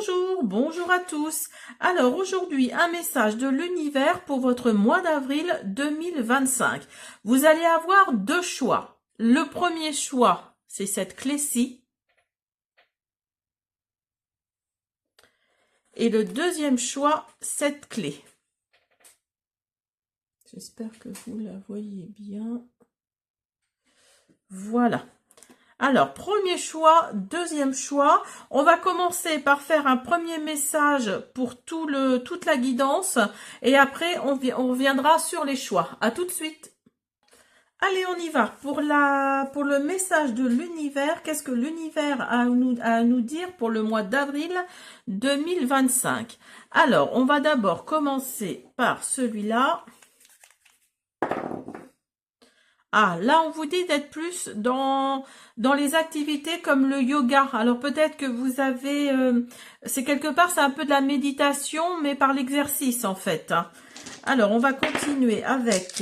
Bonjour, bonjour à tous. Alors aujourd'hui, un message de l'univers pour votre mois d'avril 2025. Vous allez avoir deux choix. Le premier choix, c'est cette clé-ci. Et le deuxième choix, cette clé. J'espère que vous la voyez bien. Voilà. Alors, premier choix, deuxième choix. On va commencer par faire un premier message pour toute la guidance. Et après, on reviendra sur les choix. À tout de suite. Allez, on y va. Pour le message de l'univers, qu'est-ce que l'univers a à nous dire pour le mois d'avril 2025? Alors, on va d'abord commencer par celui-là. Ah, là, on vous dit d'être plus dans les activités comme le yoga. Alors, peut-être que vous avez... c'est quelque part, c'est un peu de la méditation, mais par l'exercice, en fait. Alors, on va continuer avec...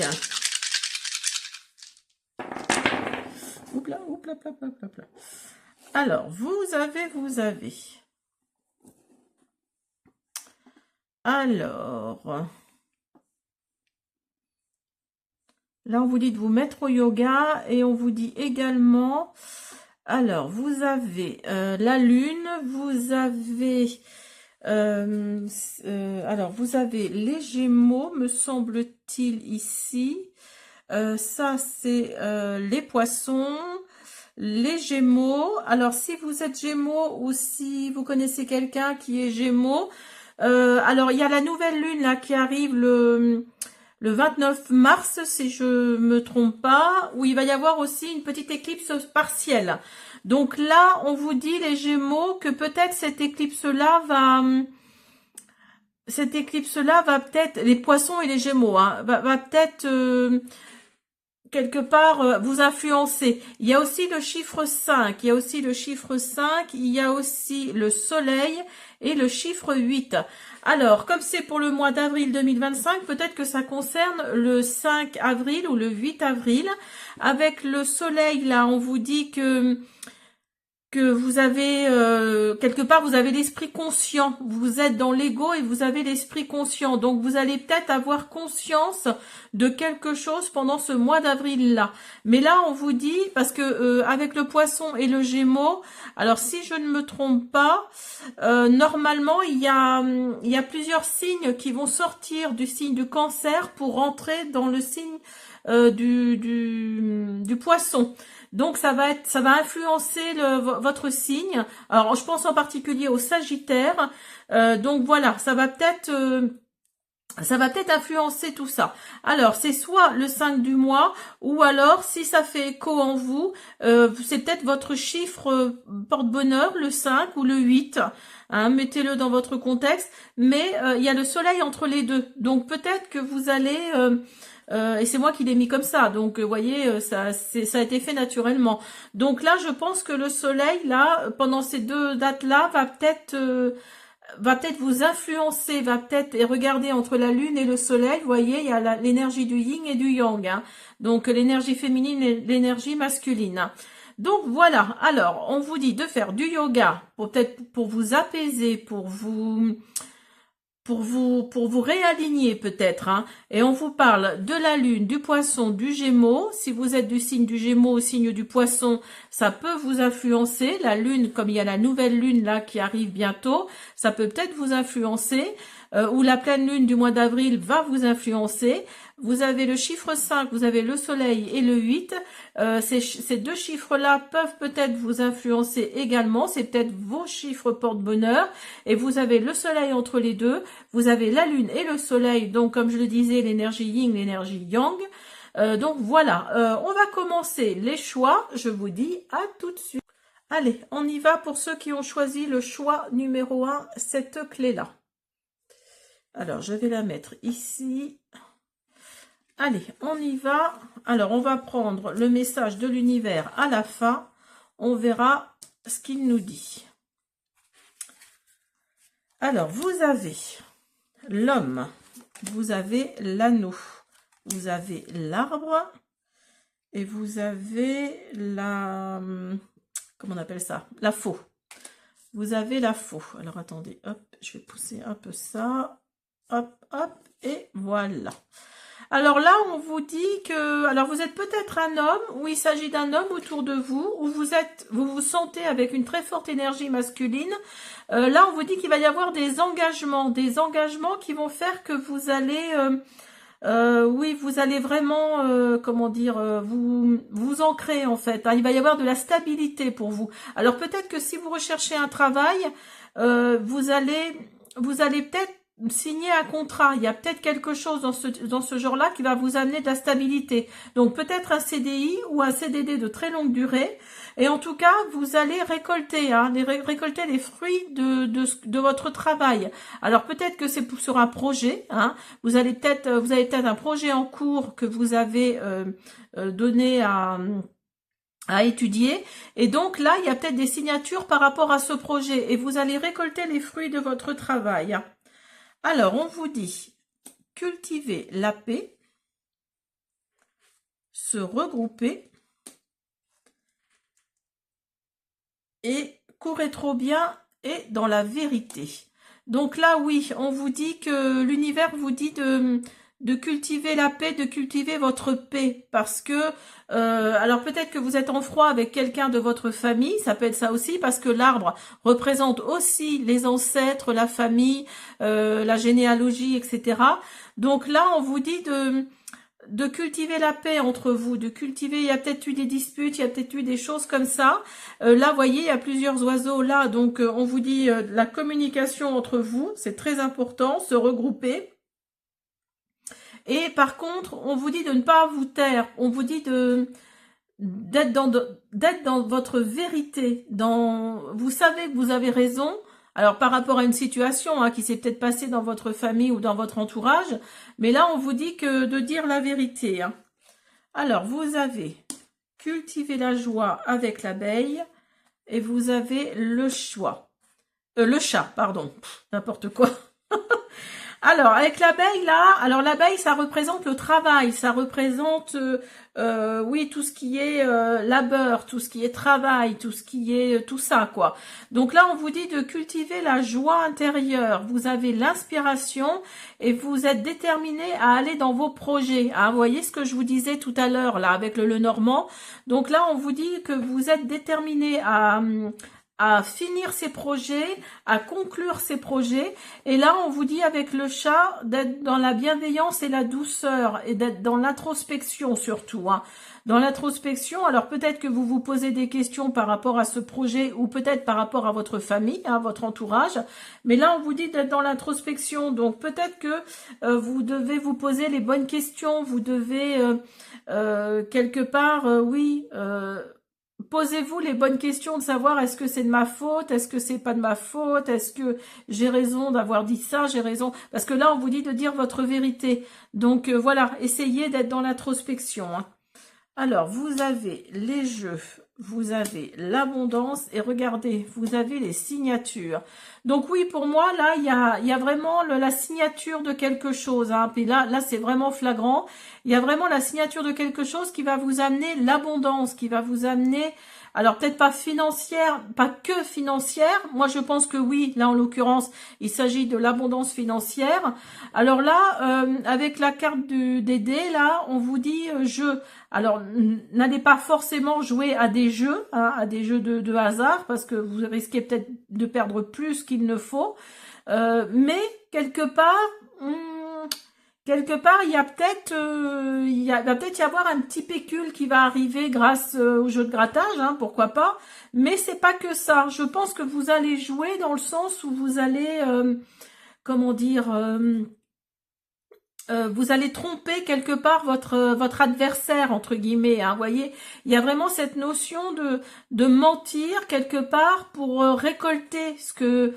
Oupla, oupla, oupla, oupla, oupla. Alors, vous avez... Alors... Là, on vous dit de vous mettre au yoga et on vous dit également, alors, vous avez la lune, vous avez, alors, vous avez les gémeaux, me semble-t-il, ici. Ça, c'est les poissons, les gémeaux. Alors, si vous êtes gémeaux ou si vous connaissez quelqu'un qui est gémeaux, alors, il y a la nouvelle lune là qui arrive le 29 mars, si je me trompe pas, où il va y avoir aussi une petite éclipse partielle. Donc là, on vous dit, les Gémeaux, que peut-être cette éclipse-là va peut-être, les Poissons et les Gémeaux, hein, va peut-être quelque part vous influencer. Il y a aussi le chiffre 5, il y a aussi le chiffre 5, il y a aussi le soleil et le chiffre 8. Alors, comme c'est pour le mois d'avril 2025, peut-être que ça concerne le 5 avril ou le 8 avril. Avec le soleil, là, on vous dit que vous avez, quelque part, vous avez l'esprit conscient. Vous êtes dans l'ego et vous avez l'esprit conscient. Donc, vous allez peut-être avoir conscience de quelque chose pendant ce mois d'avril-là. Mais là, on vous dit, parce que avec le poisson et le gémeau, alors si je ne me trompe pas, normalement, il y a plusieurs signes qui vont sortir du signe du cancer pour rentrer dans le signe du poisson. Donc ça va influencer votre signe. Alors je pense en particulier au Sagittaire. Donc voilà, ça va peut-être influencer tout ça. Alors, c'est soit le 5 du mois, ou alors, si ça fait écho en vous, c'est peut-être votre chiffre porte-bonheur, le 5 ou le 8. Hein, mettez-le dans votre contexte. Mais il y a le soleil entre les deux. Donc, peut-être que vous allez... et c'est moi qui l'ai mis comme ça, donc vous voyez, ça a été fait naturellement. Donc là, je pense que le soleil, là, pendant ces deux dates-là, va peut-être vous influencer, et regardez entre la lune et le soleil, vous voyez, il y a l'énergie du yin et du yang, hein. Donc l'énergie féminine et l'énergie masculine. Donc voilà, alors on vous dit de faire du yoga, peut-être pour vous apaiser, pour vous réaligner peut-être, hein. Et on vous parle de la lune, du poisson, du gémeau. Si vous êtes du signe du gémeau au signe du poisson, ça peut vous influencer. La lune, comme il y a la nouvelle lune là qui arrive bientôt, ça peut peut-être vous influencer. Ou la pleine lune du mois d'avril va vous influencer. Vous avez le chiffre 5, vous avez le soleil et le 8. Ces deux chiffres-là peuvent peut-être vous influencer également. C'est peut-être vos chiffres porte-bonheur. Et vous avez le soleil entre les deux. Vous avez la lune et le soleil. Donc, comme je le disais, l'énergie yin, l'énergie yang. Donc, voilà. On va commencer les choix. Je vous dis à tout de suite. Allez, on y va pour ceux qui ont choisi le choix numéro 1, cette clé-là. Alors, je vais la mettre ici. Allez, on y va. Alors, on va prendre le message de l'univers à la fin. On verra ce qu'il nous dit. Alors, vous avez l'homme, vous avez l'anneau, vous avez l'arbre et vous avez la... Comment on appelle ça? La faux. vous avez la faux. Alors attendez, hop, je vais pousser un peu ça, hop, hop, et voilà. Alors là, on vous dit que, alors vous êtes peut-être un homme, ou il s'agit d'un homme autour de vous, où vous vous sentez avec une très forte énergie masculine. Là, on vous dit qu'il va y avoir des engagements qui vont faire que vous allez, oui, vous allez vraiment, comment dire, vous ancrer en fait, hein. Il va y avoir de la stabilité pour vous. Alors peut-être que si vous recherchez un travail, vous allez peut-être signer un contrat. Il y a peut-être quelque chose dans ce genre-là qui va vous amener de la stabilité. Donc peut-être un CDI ou un CDD de très longue durée. Et en tout cas, vous allez récolter, hein, récolter les fruits de votre travail. Alors peut-être que c'est sur un projet, hein. Vous avez peut-être un projet en cours que vous avez donné à étudier, et donc là il y a peut-être des signatures par rapport à ce projet, et vous allez récolter les fruits de votre travail. Alors on vous dit cultiver la paix, se regrouper et courir trop bien et dans la vérité. Donc là oui, on vous dit que l'univers vous dit de cultiver la paix, de cultiver votre paix, parce que alors peut-être que vous êtes en froid avec quelqu'un de votre famille, ça peut être ça aussi, parce que l'arbre représente aussi les ancêtres, la famille, la généalogie, etc. Donc là, on vous dit de cultiver la paix entre vous, de cultiver, il y a peut-être eu des disputes, il y a peut-être eu des choses comme ça. Là, vous voyez, il y a plusieurs oiseaux là, donc on vous dit la communication entre vous, c'est très important, se regrouper. Et par contre, on vous dit de ne pas vous taire, on vous dit d'être dans votre vérité, vous savez que vous avez raison. Alors par rapport à une situation qui s'est peut-être passée dans votre famille ou dans votre entourage, mais là on vous dit que de dire la vérité, hein. Alors vous avez cultivé la joie avec l'abeille et vous avez le chat, pardon, n'importe quoi. Alors, avec l'abeille, là, alors l'abeille, ça représente le travail, ça représente, oui, tout ce qui est labeur, tout ce qui est travail, tout ce qui est tout ça, quoi. Donc là, on vous dit de cultiver la joie intérieure. Vous avez l'inspiration et vous êtes déterminé à aller dans vos projets. Ah, vous voyez ce que je vous disais tout à l'heure, là, avec le Normand. Donc là, on vous dit que vous êtes déterminé à finir ses projets, à conclure ses projets. Et là, on vous dit avec le chat d'être dans la bienveillance et la douceur et d'être dans l'introspection surtout, hein. Dans l'introspection, alors peut-être que vous vous posez des questions par rapport à ce projet ou peut-être par rapport à votre famille, hein, votre entourage. Mais là, on vous dit d'être dans l'introspection. Donc peut-être que vous devez vous poser les bonnes questions. Vous devez quelque part, oui... posez-vous les bonnes questions de savoir est-ce que c'est de ma faute, est-ce que c'est pas de ma faute, est-ce que j'ai raison d'avoir dit ça, j'ai raison, parce que là on vous dit de dire votre vérité. Donc voilà, essayez d'être dans l'introspection, hein. Alors vous avez les jeux, vous avez l'abondance et regardez, vous avez les signatures. Donc oui, pour moi là il y a vraiment la signature de quelque chose, hein. Puis là c'est vraiment flagrant. Il y a vraiment la signature de quelque chose qui va vous amener l'abondance, qui va vous amener, alors peut-être pas financière, pas que financière. Moi je pense que oui, là en l'occurrence il s'agit de l'abondance financière. Alors là avec la carte des dés là, on vous dit jeu. Alors n'allez pas forcément jouer à des jeux, hein, à des jeux de hasard, parce que vous risquez peut-être de perdre plus qu'il ne faut. Mais quelque part, il y a peut-être, va peut-être y avoir un petit pécule qui va arriver grâce au jeu de grattage, hein, pourquoi pas. Mais c'est pas que ça. Je pense que vous allez jouer dans le sens où vous allez, comment dire, vous allez tromper quelque part votre adversaire entre guillemets, hein, vous voyez, il y a vraiment cette notion de mentir quelque part pour récolter ce que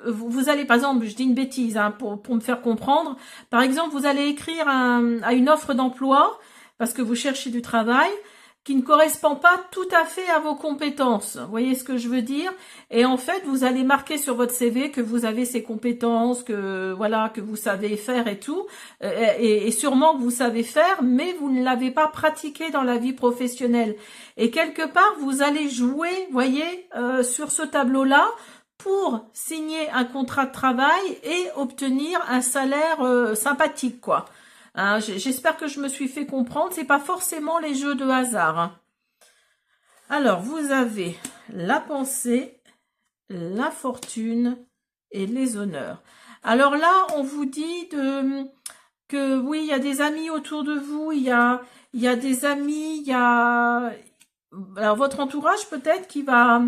vous allez, par exemple, je dis une bêtise, hein, pour me faire comprendre. Par exemple, vous allez écrire à une offre d'emploi parce que vous cherchez du travail. qui ne correspond pas tout à fait à vos compétences. Vous voyez ce que je veux dire? Et en fait, vous allez marquer sur votre CV que vous avez ces compétences, que voilà, que vous savez faire et tout, et sûrement que vous savez faire, mais vous ne l'avez pas pratiqué dans la vie professionnelle. Et quelque part, vous allez jouer, voyez, sur ce tableau-là, pour signer un contrat de travail et obtenir un salaire sympathique, quoi. Hein, j'espère que je me suis fait comprendre. C'est pas forcément les jeux de hasard. Hein. Alors, vous avez la pensée, la fortune et les honneurs. Alors là, on vous dit que oui, il y a des amis autour de vous, il y a des amis, il y a alors votre entourage peut-être qui va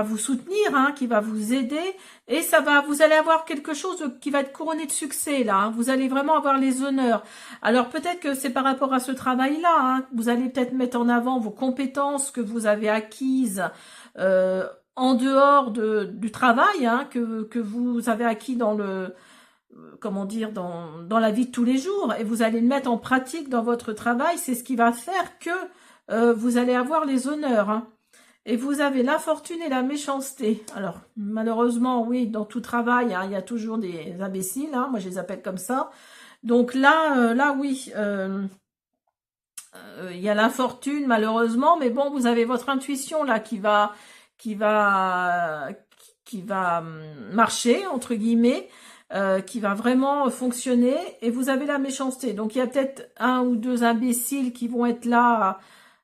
vous soutenir, hein, qui va vous aider, et vous allez avoir quelque chose qui va être couronné de succès là. Hein, vous allez vraiment avoir les honneurs. Alors peut-être que c'est par rapport à ce travail-là. Hein, vous allez peut-être mettre en avant vos compétences que vous avez acquises en dehors du travail, hein, que vous avez acquis dans le comment dire, dans la vie de tous les jours, et vous allez le mettre en pratique dans votre travail. C'est ce qui va faire que vous allez avoir les honneurs. Hein. Et vous avez la fortune et la méchanceté. Alors, malheureusement, oui, dans tout travail, hein, il y a toujours des imbéciles. Hein, moi, je les appelle comme ça. Donc là, oui, il y a la fortune, malheureusement. Mais bon, vous avez votre intuition là qui va marcher, entre guillemets, qui va vraiment fonctionner. Et vous avez la méchanceté. Donc, il y a peut-être un ou deux imbéciles qui vont être là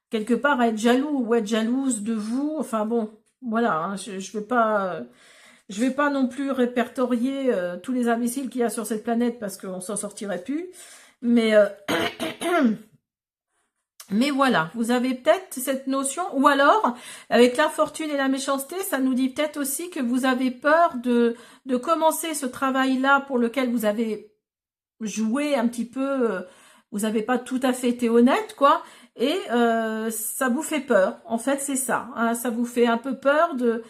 quelque part à être jaloux ou être jalouse de vous. Enfin bon, voilà, hein, je vais pas non plus répertorier tous les imbéciles qu'il y a sur cette planète parce qu'on s'en sortirait plus. Mais mais voilà, vous avez peut-être cette notion, ou alors avec la fortune et la méchanceté, ça nous dit peut-être aussi que vous avez peur de commencer ce travail-là pour lequel vous avez joué un petit peu. Vous n'avez pas tout à fait été honnête, quoi. Et ça vous fait peur. En fait, c'est ça. Hein, ça vous fait un peu peur de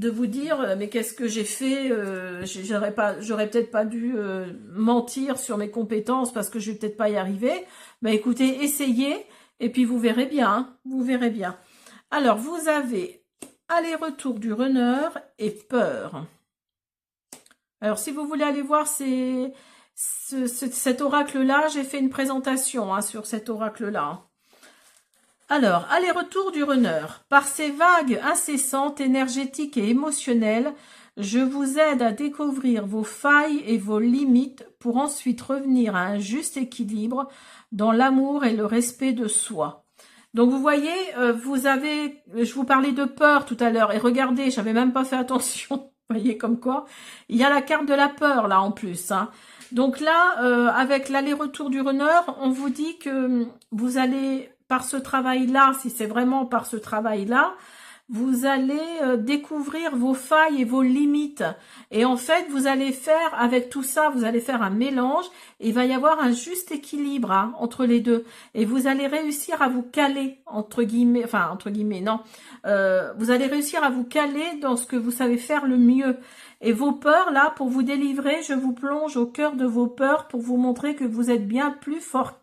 vous dire, mais qu'est-ce que j'ai fait? J'aurais peut-être pas dû mentir sur mes compétences parce que je vais peut-être pas y arriver. Ben écoutez, essayez et puis vous verrez bien. Hein, vous verrez bien. Alors, vous avez aller-retour du runner et peur. Alors, si vous voulez aller voir cet oracle-là, j'ai fait une présentation hein, sur cet oracle-là. Alors, aller-retour du runner. Par ces vagues incessantes, énergétiques et émotionnelles, je vous aide à découvrir vos failles et vos limites pour ensuite revenir à un juste équilibre dans l'amour et le respect de soi. Donc, vous voyez, je vous parlais de peur tout à l'heure, et regardez, j'avais même pas fait attention, vous voyez comme quoi, il y a la carte de la peur là en plus, hein. Donc là, avec l'aller-retour du runner, on vous dit que vous allez, par ce travail-là, si c'est vraiment par ce travail-là, vous allez découvrir vos failles et vos limites. Et en fait, vous allez faire, avec tout ça, vous allez faire un mélange. Et il va y avoir un juste équilibre hein, entre les deux. Et vous allez réussir à vous caler, entre guillemets, non. Vous allez réussir à vous caler dans ce que vous savez faire le mieux. Et vos peurs, là, pour vous délivrer, je vous plonge au cœur de vos peurs pour vous montrer que vous êtes bien plus fort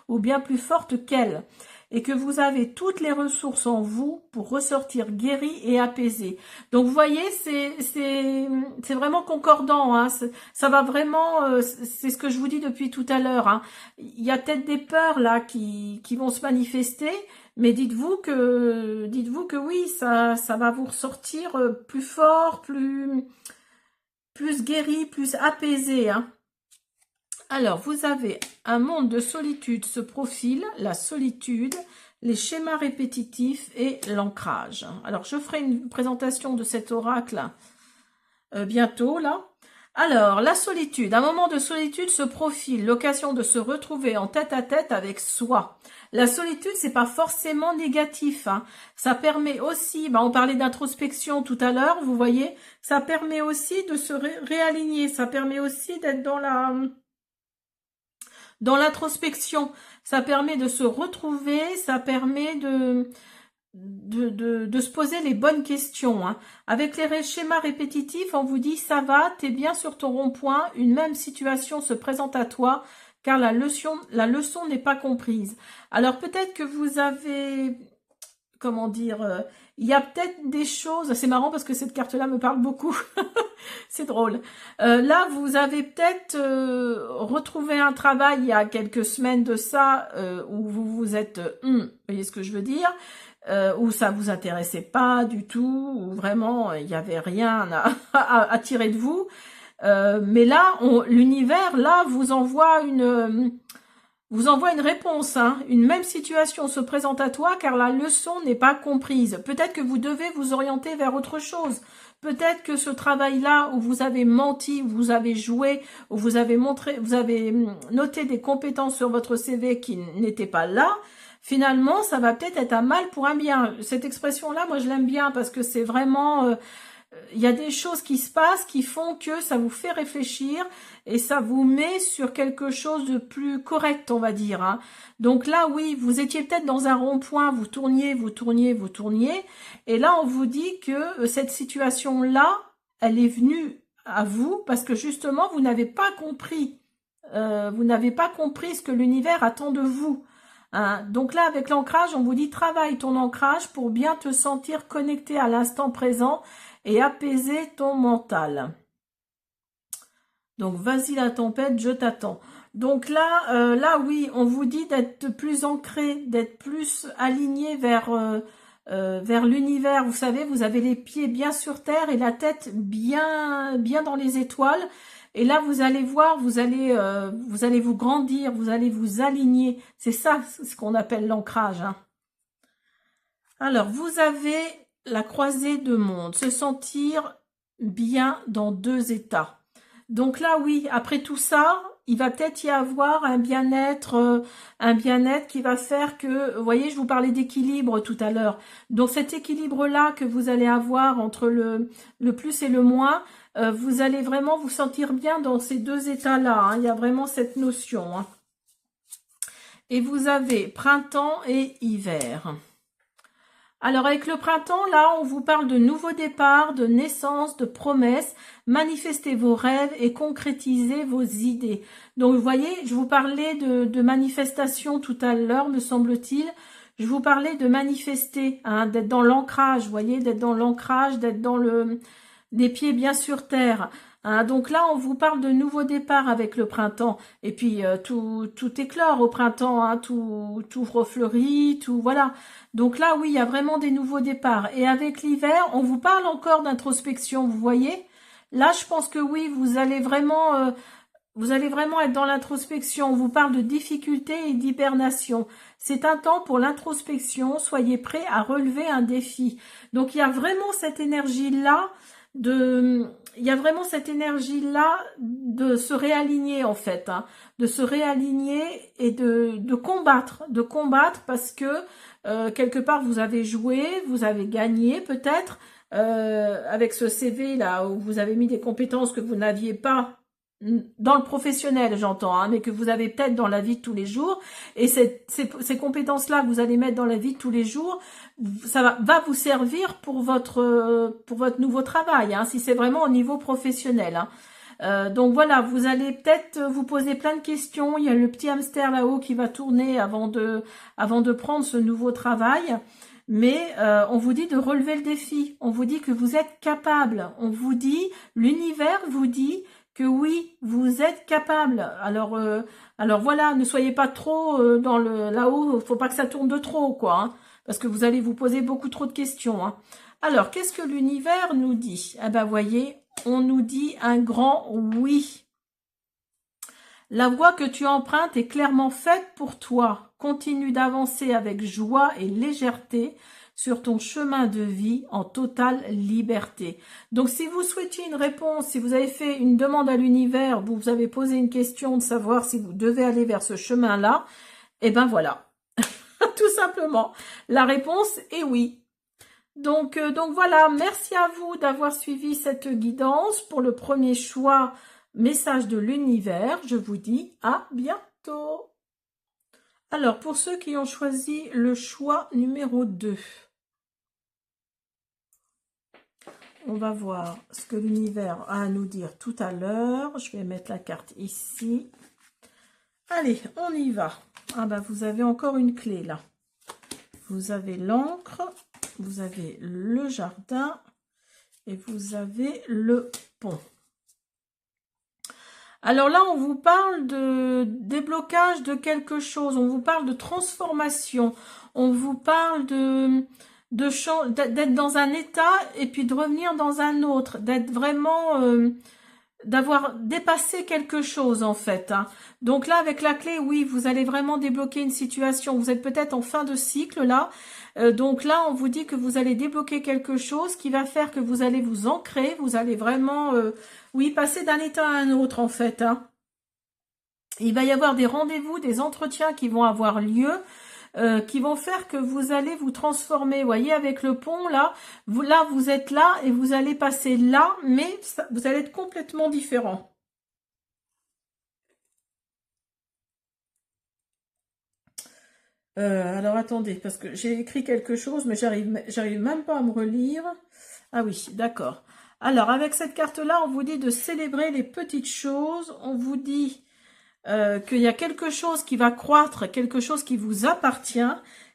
ou bien plus forte qu'elles. Et que vous avez toutes les ressources en vous pour ressortir guéri et apaisé. Donc vous voyez, c'est vraiment concordant. Hein. Ça va vraiment, c'est ce que je vous dis depuis tout à l'heure. Hein. Il y a peut-être des peurs là qui vont se manifester, mais dites-vous que oui, ça va vous ressortir plus fort, plus guéri, plus apaisé. Hein. Alors, vous avez un monde de solitude se profile, la solitude, les schémas répétitifs et l'ancrage. Alors, je ferai une présentation de cet oracle bientôt, là. Alors, la solitude. Un moment de solitude se profile, l'occasion de se retrouver en tête-à-tête avec soi. La solitude, c'est pas forcément négatif. Hein. Ça permet aussi, on parlait d'introspection tout à l'heure, vous voyez, ça permet aussi de se réaligner, ça permet aussi d'être dans l'introspection, ça permet de se retrouver, ça permet de se poser les bonnes questions. Hein. Avec les schémas répétitifs, on vous dit ça va, t'es bien sur ton rond-point, une même situation se présente à toi, car la leçon n'est pas comprise. Alors peut-être que vous avez, comment dire, il y a peut-être des choses, c'est marrant parce que cette carte-là me parle beaucoup, c'est drôle. Là, vous avez peut-être retrouvé un travail il y a quelques semaines de ça, où vous vous êtes, vous voyez ce que je veux dire, où ça vous intéressait pas du tout, où vraiment il n'y avait rien à tirer de vous. Mais là, l'univers, là, vous envoie une réponse, hein. Une même situation se présente à toi car la leçon n'est pas comprise. Peut-être que vous devez vous orienter vers autre chose. Peut-être que ce travail-là où vous avez menti, où vous avez joué, où vous avez noté des compétences sur votre CV qui n'étaient pas là, finalement, ça va peut-être être un mal pour un bien. Cette expression-là, moi, je l'aime bien parce que c'est vraiment... il y a des choses qui se passent qui font que ça vous fait réfléchir et ça vous met sur quelque chose de plus correct, on va dire, hein. Donc là, oui, vous étiez peut-être dans un rond-point, vous tourniez, et là, on vous dit que cette situation-là, elle est venue à vous parce que justement, vous n'avez pas compris ce que l'univers attend de vous, hein. Donc là, avec l'ancrage, on vous dit travaille ton ancrage pour bien te sentir connecté à l'instant présent et apaiser ton mental. Donc, vas-y la tempête, je t'attends. Donc là, oui, on vous dit d'être plus ancré, d'être plus aligné vers l'univers. Vous savez, vous avez les pieds bien sur terre et la tête bien dans les étoiles. Et là, vous allez voir, vous allez vous grandir, vous allez vous aligner. C'est ça ce qu'on appelle l'ancrage, hein. Alors, vous avez la croisée de monde, se sentir bien dans deux états. Donc là, oui, après tout ça, il va peut-être y avoir un bien-être qui va faire que, vous voyez, je vous parlais d'équilibre tout à l'heure. Donc cet équilibre-là que vous allez avoir entre le plus et le moins, vous allez vraiment vous sentir bien dans ces deux états-là, hein. Il y a vraiment cette notion, hein. Et vous avez printemps et hiver. Alors avec le printemps, là, on vous parle de nouveaux départs, de naissance, de promesses. Manifestez vos rêves et concrétisez vos idées. Donc, vous voyez, je vous parlais de manifestation tout à l'heure, me semble-t-il. Je vous parlais de manifester, hein, d'être dans l'ancrage, vous voyez, d'être dans l'ancrage, d'être dans des pieds bien sur terre, hein. Donc là, on vous parle de nouveaux départs avec le printemps. Et puis, tout éclore au printemps, hein, tout refleurit, tout, voilà. Donc là, oui, il y a vraiment des nouveaux départs. Et avec l'hiver, on vous parle encore d'introspection, vous voyez? Là, je pense que oui, vous allez vraiment être dans l'introspection. On vous parle de difficultés et d'hibernation. C'est un temps pour l'introspection. Soyez prêts à relever un défi. Donc, il y a vraiment cette énergie-là de se réaligner en fait, hein, de se réaligner et de combattre parce que quelque part vous avez joué, vous avez gagné peut-être avec ce CV là où vous avez mis des compétences que vous n'aviez pas dans le professionnel, j'entends, hein, mais que vous avez peut-être dans la vie de tous les jours. Et ces compétences-là que vous allez mettre dans la vie de tous les jours, ça va vous servir pour votre nouveau travail, hein, si c'est vraiment au niveau professionnel, hein. Donc voilà, vous allez peut-être vous poser plein de questions. Il y a le petit hamster là-haut qui va tourner avant de prendre ce nouveau travail. Mais on vous dit de relever le défi. On vous dit que vous êtes capable. On vous dit, l'univers vous dit que oui, vous êtes capable. Alors voilà, ne soyez pas trop là-haut. Faut pas que ça tourne de trop, quoi, hein, parce que vous allez vous poser beaucoup trop de questions, hein. Alors, qu'est-ce que l'univers nous dit? Eh ben, voyez, on nous dit un grand oui. La voie que tu empruntes est clairement faite pour toi. Continue d'avancer avec joie et légèreté sur ton chemin de vie en totale liberté. Donc, si vous souhaitiez une réponse, si vous avez fait une demande à l'univers, vous avez posé une question de savoir si vous devez aller vers ce chemin-là, eh ben voilà, tout simplement. La réponse est oui. Donc voilà, merci à vous d'avoir suivi cette guidance pour le premier choix message de l'univers. Je vous dis à bientôt. Alors, pour ceux qui ont choisi le choix numéro 2, on va voir ce que l'univers a à nous dire tout à l'heure. Je vais mettre la carte ici. Allez, on y va. Ah bah vous avez encore une clé là. Vous avez l'encre, vous avez le jardin et vous avez le pont. Alors là, on vous parle de déblocage de quelque chose, on vous parle de transformation, on vous parle d'être dans un état et puis de revenir dans un autre, d'être vraiment, d'avoir dépassé quelque chose en fait. Hein. Donc là, avec la clé, oui, vous allez vraiment débloquer une situation. Vous êtes peut-être en fin de cycle là. Donc là, on vous dit que vous allez débloquer quelque chose qui va faire que vous allez vous ancrer, vous allez vraiment, oui, passer d'un état à un autre en fait. Hein. Il va y avoir des rendez-vous, des entretiens qui vont avoir lieu, qui vont faire que vous allez vous transformer. Vous voyez, avec le pont, là, vous êtes là et vous allez passer là, mais ça, vous allez être complètement différent. Alors attendez, parce que j'ai écrit quelque chose, mais j'arrive même pas à me relire. Ah oui, d'accord. Alors, avec cette carte-là, on vous dit de célébrer les petites choses. On vous dit qu'il y a quelque chose qui va croître, quelque chose qui vous appartient.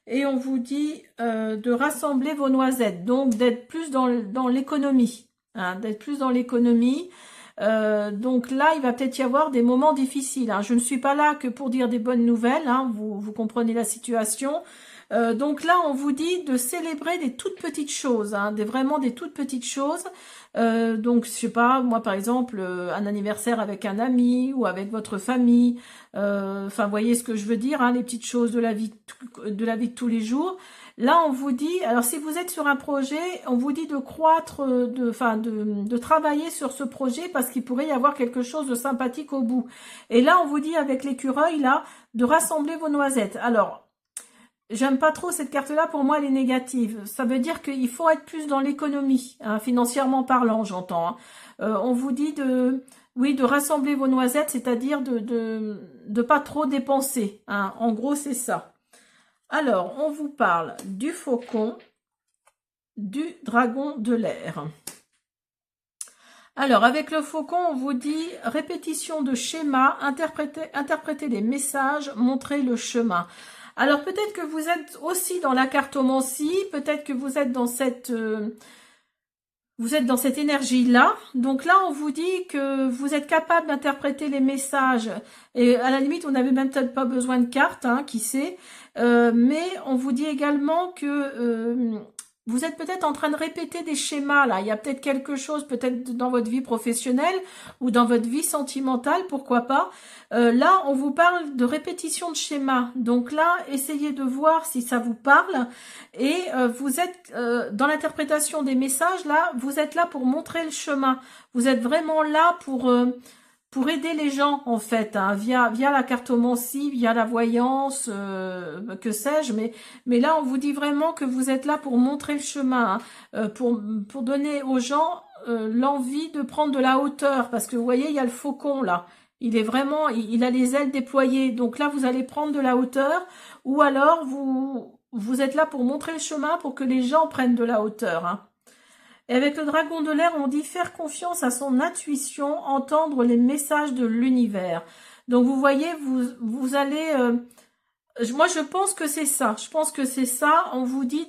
Et on vous dit de rassembler vos noisettes. Donc, d'être plus dans l'économie. Hein, d'être plus dans l'économie. Donc là, il va peut-être y avoir des moments difficiles. Hein. Je ne suis pas là que pour dire des bonnes nouvelles. Hein. Vous comprenez la situation. Donc là, on vous dit de célébrer des toutes petites choses, hein, vraiment des toutes petites choses. Donc, je sais pas, moi par exemple, un anniversaire avec un ami ou avec votre famille. Enfin, voyez ce que je veux dire, hein, les petites choses de la vie de tous les jours. Là, on vous dit, alors si vous êtes sur un projet, on vous dit de croître, de travailler sur ce projet parce qu'il pourrait y avoir quelque chose de sympathique au bout. Et là, on vous dit avec l'écureuil, là, de rassembler vos noisettes. Alors, j'aime pas trop cette carte-là, pour moi elle est négative. Ça veut dire qu'il faut être plus dans l'économie, hein, financièrement parlant, j'entends. Hein. On vous dit oui, de rassembler vos noisettes, c'est-à-dire de pas trop dépenser. Hein. En gros, c'est ça. Alors, on vous parle du faucon, du dragon de l'air. Alors, avec le faucon, on vous dit répétition de schémas, interpréter les messages, montrer le chemin. Alors, peut-être que vous êtes aussi dans la cartomancie, peut-être que vous êtes dans cette énergie-là. Donc là, on vous dit que vous êtes capable d'interpréter les messages. Et à la limite, on n'avait même peut-être pas besoin de cartes, hein, qui sait. Mais on vous dit également que vous êtes peut-être en train de répéter des schémas, là. Il y a peut-être quelque chose, peut-être dans votre vie professionnelle ou dans votre vie sentimentale, pourquoi pas. Là, on vous parle de répétition de schémas. Donc là, essayez de voir si ça vous parle. Et vous êtes dans l'interprétation des messages, là, vous êtes là pour montrer le chemin. Vous êtes vraiment là pour aider les gens, en fait, hein, via la cartomancie, via la voyance, que sais-je, mais là, on vous dit vraiment que vous êtes là pour montrer le chemin, hein, pour donner aux gens l'envie de prendre de la hauteur, parce que vous voyez, il y a le faucon, là, il est vraiment, il a les ailes déployées, donc là, vous allez prendre de la hauteur, ou alors, vous êtes là pour montrer le chemin, pour que les gens prennent de la hauteur, hein. Et avec le dragon de l'air, on dit faire confiance à son intuition, entendre les messages de l'univers. Donc vous voyez, vous allez... moi je pense que c'est ça. Je pense que c'est ça. On vous dit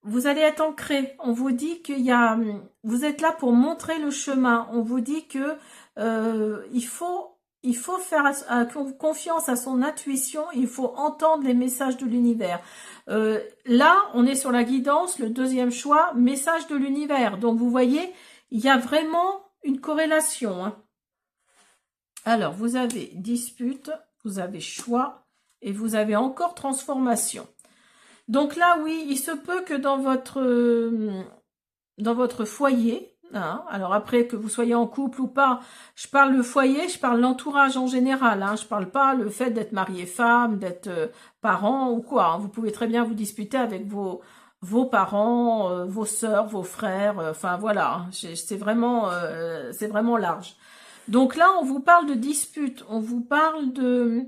vous allez être ancré. On vous dit qu'il y a... Vous êtes là pour montrer le chemin. On vous dit que il faut faire confiance à son intuition. Il faut entendre les messages de l'univers. Là, on est sur la guidance, le deuxième choix, message de l'univers. Donc, vous voyez, il y a vraiment une corrélation. Hein. Alors, vous avez dispute, vous avez choix et vous avez encore transformation. Donc là, oui, il se peut que dans votre foyer, hein, alors après que vous soyez en couple ou pas, je parle le foyer, je parle l'entourage en général, hein, je parle pas le fait d'être marié femme, d'être parent ou quoi, hein, vous pouvez très bien vous disputer avec vos parents, vos sœurs, vos frères, enfin voilà, hein, c'est vraiment large. Donc là, on vous parle de dispute, on vous parle de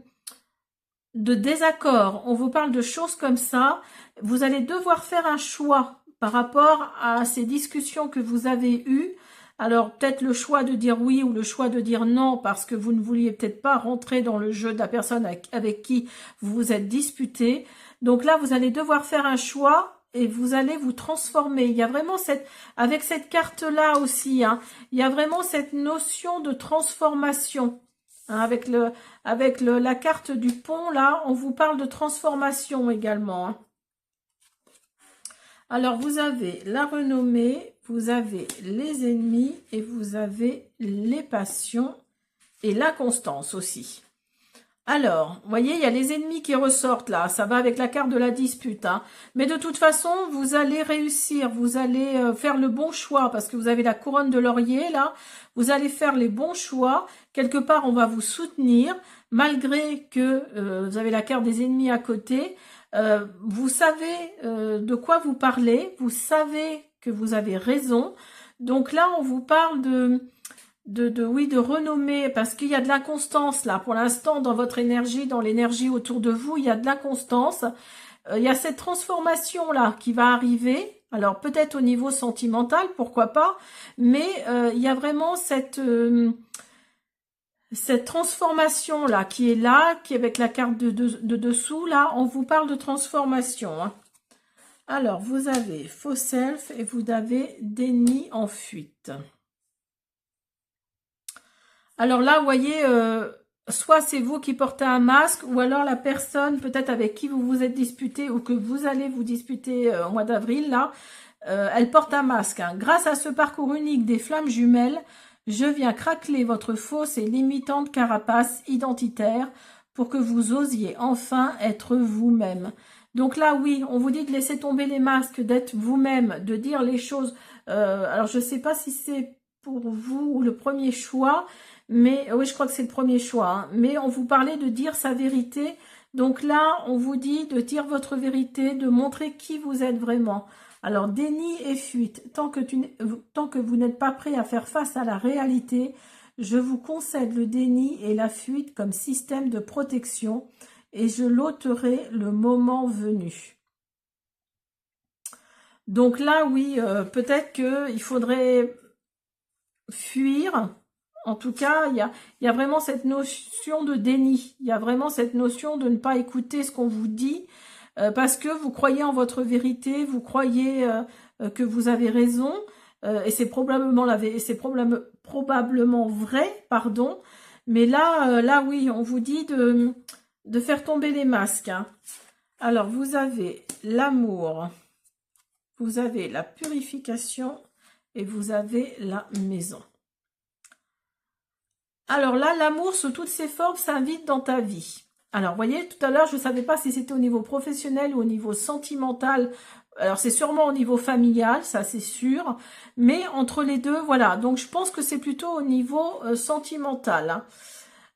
désaccord, on vous parle de choses comme ça, vous allez devoir faire un choix par rapport à ces discussions que vous avez eues. Alors peut-être le choix de dire oui ou le choix de dire non parce que vous ne vouliez peut-être pas rentrer dans le jeu de la personne avec qui vous vous êtes disputé. Donc là, vous allez devoir faire un choix et vous allez vous transformer. Il y a vraiment avec cette carte-là aussi, hein, il y a vraiment cette notion de transformation. Hein, avec la carte du pont, là, on vous parle de transformation également. Hein. Alors, vous avez la renommée, vous avez les ennemis et vous avez les passions et la constance aussi. Alors, vous voyez, il y a les ennemis qui ressortent là, ça va avec la carte de la dispute. Hein. Mais de toute façon, vous allez réussir, vous allez faire le bon choix parce que vous avez la couronne de laurier là. Vous allez faire les bons choix. Quelque part, on va vous soutenir malgré que vous avez la carte des ennemis à côté. Vous savez de quoi vous parlez, vous savez que vous avez raison. Donc là, on vous parle de renommée, parce qu'il y a de l'inconstance là. Pour l'instant, dans votre énergie, dans l'énergie autour de vous, il y a de l'inconstance. Il y a cette transformation là qui va arriver. Alors peut-être au niveau sentimental, pourquoi pas, mais il y a vraiment cette transformation là qui est avec la carte de dessous là, on vous parle de transformation. Hein. Alors vous avez faux self et vous avez déni en fuite. Alors là, vous voyez, soit c'est vous qui portez un masque, ou alors la personne peut-être avec qui vous vous êtes disputé ou que vous allez vous disputer au mois d'avril, là, elle porte un masque. Hein. Grâce à ce parcours unique des flammes jumelles, je viens craqueler votre fausse et limitante carapace identitaire pour que vous osiez enfin être vous-même. Donc là, oui, on vous dit de laisser tomber les masques, d'être vous-même, de dire les choses. Alors, je ne sais pas si c'est pour vous le premier choix, mais oui, je crois que c'est le premier choix. Hein, mais on vous parlait de dire sa vérité. Donc là, on vous dit de dire votre vérité, de montrer qui vous êtes vraiment. Alors, déni et fuite. Tant que vous n'êtes pas prêt à faire face à la réalité, je vous concède le déni et la fuite comme système de protection et je l'ôterai le moment venu. Donc là, oui, peut-être qu'il faudrait fuir. En tout cas, il y a vraiment cette notion de déni. Il y a vraiment cette notion de ne pas écouter ce qu'on vous dit parce que vous croyez en votre vérité, vous croyez que vous avez raison et c'est probablement vrai, pardon. Mais là, oui, on vous dit de faire tomber les masques. Hein. Alors, vous avez l'amour, vous avez la purification et vous avez la maison. Alors là, l'amour sous toutes ses formes s'invite dans ta vie. Alors, vous voyez, tout à l'heure, je ne savais pas si c'était au niveau professionnel ou au niveau sentimental. Alors, c'est sûrement au niveau familial, ça c'est sûr. Mais entre les deux, voilà. Donc, je pense que c'est plutôt au niveau sentimental. Hein.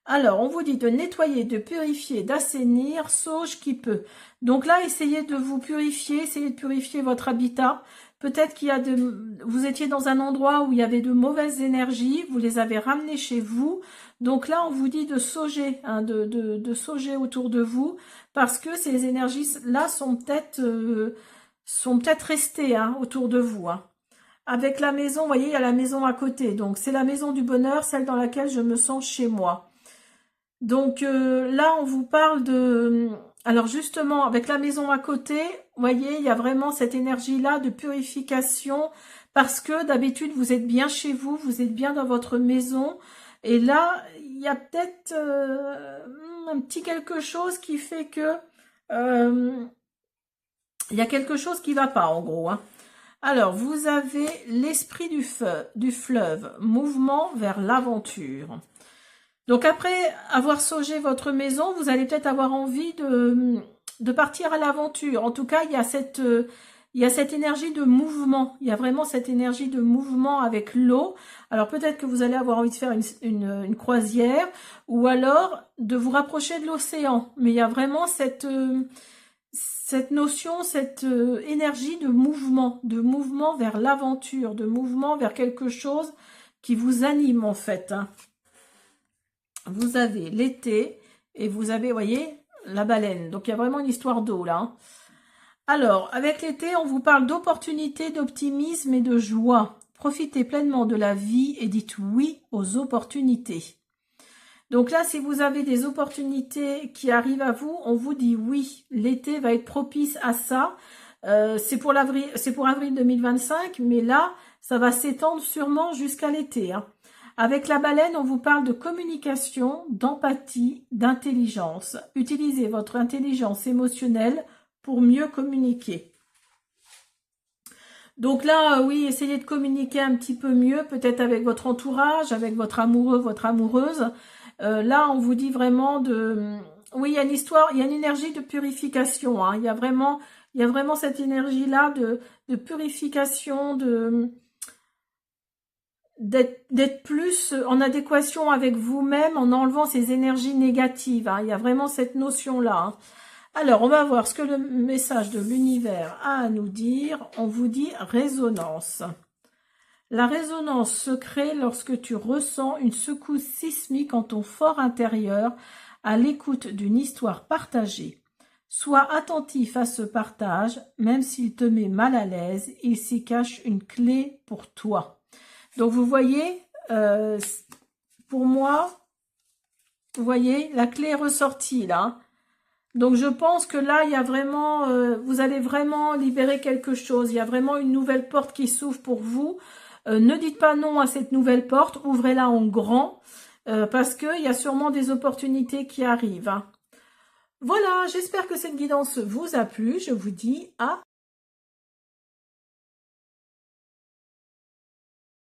Alors, on vous dit de nettoyer, de purifier, d'assainir, sauge qui peut. Donc là, essayez de vous purifier, essayez de purifier votre habitat. Peut-être vous étiez dans un endroit où il y avait de mauvaises énergies, vous les avez ramenées chez vous. Donc là, on vous dit de sauger, hein, de sauger autour de vous, parce que ces énergies-là sont peut-être restées hein, autour de vous. Hein. Avec la maison, vous voyez, il y a la maison à côté. Donc c'est la maison du bonheur, celle dans laquelle je me sens chez moi. Donc là, on vous parle de... Alors justement, avec la maison à côté, vous voyez, il y a vraiment cette énergie-là de purification parce que d'habitude, vous êtes bien chez vous, vous êtes bien dans votre maison. Et là, il y a peut-être un petit quelque chose qui fait que... il y a quelque chose qui ne va pas, en gros. Hein. Alors, vous avez l'esprit du fleuve, mouvement vers l'aventure. Donc après avoir saugé votre maison, vous allez peut-être avoir envie de partir à l'aventure. En tout cas, il y a cette énergie de mouvement. Il y a vraiment cette énergie de mouvement avec l'eau. Alors peut-être que vous allez avoir envie de faire une croisière ou alors de vous rapprocher de l'océan. Mais il y a vraiment cette notion, cette énergie de mouvement vers l'aventure, de mouvement vers quelque chose qui vous anime en fait. Hein. Vous avez l'été et vous avez, vous voyez, la baleine. Donc, il y a vraiment une histoire d'eau, là. Hein. Alors, avec l'été, on vous parle d'opportunité, d'optimisme et de joie. Profitez pleinement de la vie et dites oui aux opportunités. Donc là, si vous avez des opportunités qui arrivent à vous, on vous dit oui. L'été va être propice à ça. C'est pour avril 2025, mais là, ça va s'étendre sûrement jusqu'à l'été. Hein. Avec la baleine, on vous parle de communication, d'empathie, d'intelligence. Utilisez votre intelligence émotionnelle pour mieux communiquer. Donc là, oui, essayez de communiquer un petit peu mieux, peut-être avec votre entourage, avec votre amoureux, votre amoureuse. Là, on vous dit vraiment de... Oui, il y a une histoire, il y a une énergie de purification. Hein. Il y a vraiment cette énergie-là de purification, d'être plus en adéquation avec vous-même en enlevant ces énergies négatives. Hein. Il y a vraiment cette notion-là. Hein. Alors, on va voir ce que le message de l'univers a à nous dire. On vous dit résonance. La résonance se crée lorsque tu ressens une secousse sismique en ton fort intérieur à l'écoute d'une histoire partagée. Sois attentif à ce partage, même s'il te met mal à l'aise, il s'y cache une clé pour toi. Donc vous voyez, pour moi, vous voyez, la clé est ressortie là. Donc je pense que là, il y a vraiment, vous allez vraiment libérer quelque chose. Il y a vraiment une nouvelle porte qui s'ouvre pour vous. Ne dites pas non à cette nouvelle porte, ouvrez-la en grand, parce qu'il y a sûrement des opportunités qui arrivent. Hein. Voilà, j'espère que cette guidance vous a plu. Je vous dis à